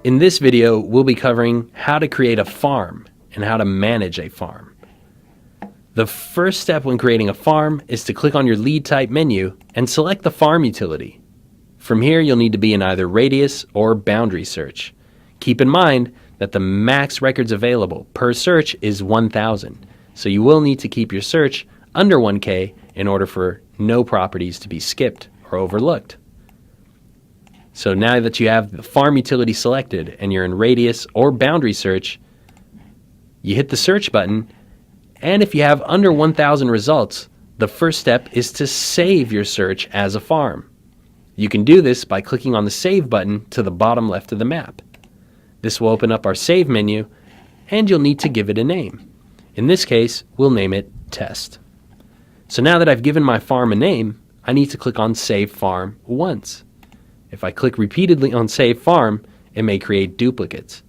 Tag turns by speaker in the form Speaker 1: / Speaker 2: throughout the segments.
Speaker 1: In this video, we'll be covering how to create a farm and how to manage a farm. The first step when creating a farm is to click on your lead type menu and select the farm utility. From here, you'll need to be in either radius or boundary search. Keep in mind that the max records available per search is 1,000, so you will need to keep your search under 1K in order for no properties to be skipped or overlooked. So now that you have the farm utility selected and you're in radius or boundary search, you hit the search button, and if you have under 1,000 results, the first step is to save your search as a farm. You can do this by clicking on the Save button to the bottom left of the map. This will open up our Save menu, and you'll need to give it a name. In this case, we'll name it Test. So now that I've given my farm a name, I need to click on Save Farm once. If I click repeatedly on Save Farm, it may create duplicates.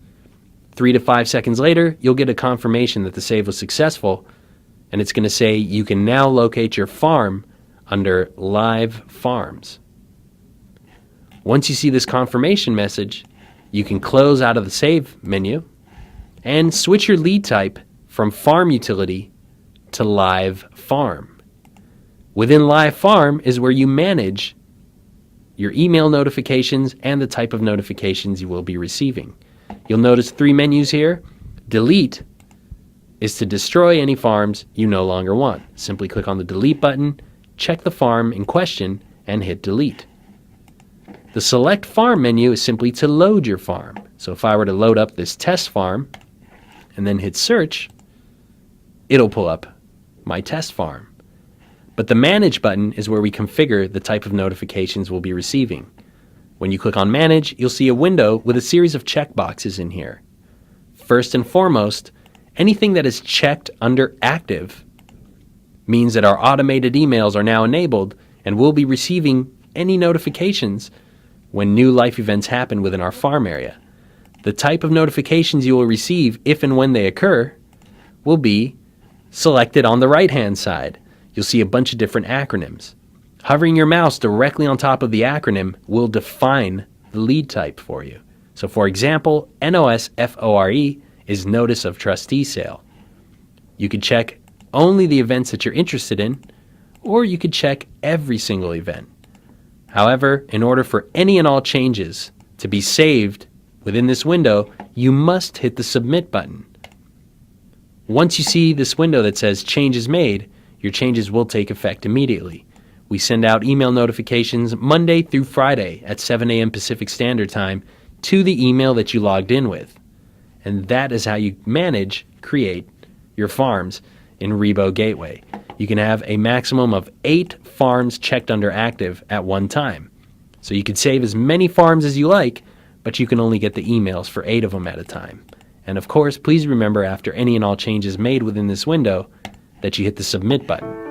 Speaker 1: 3 to 5 seconds later, you'll get a confirmation that the save was successful, and it's going to say you can now locate your farm under Live Farms. Once you see this confirmation message, you can close out of the Save menu and switch your lead type from Farm Utility to Live Farm. Within Live Farm is where you manage your email notifications and the type of notifications you will be receiving. You'll notice 3 menus here. Delete is to destroy any farms you no longer want. Simply click on the Delete button, check the farm in question, and hit Delete. The Select Farm menu is simply to load your farm. So if I were to load up this test farm and then hit Search, it'll pull up my test farm. But the Manage button is where we configure the type of notifications we'll be receiving. When you click on Manage, you'll see a window with a series of checkboxes in here. First and foremost, anything that is checked under Active means that our automated emails are now enabled and we'll be receiving any notifications when new life events happen within our farm area. The type of notifications you will receive if and when they occur will be selected on the right-hand side. You'll see a bunch of different acronyms. Hovering your mouse directly on top of the acronym will define the lead type for you. So for example, NOSFORE is Notice of Trustee Sale. You could check only the events that you're interested in, or you could check every single event. However, in order for any and all changes to be saved within this window, you must hit the Submit button. Once you see this window that says Changes Made, your changes will take effect immediately. We send out email notifications Monday through Friday at 7 a.m. Pacific Standard Time to the email that you logged in with. And that is how you create your farms in ReboGateway. You can have a maximum of 8 farms checked under Active at one time. So you could save as many farms as you like, but you can only get the emails for 8 of them at a time. And of course, please remember after any and all changes made within this window, that you hit the Submit button.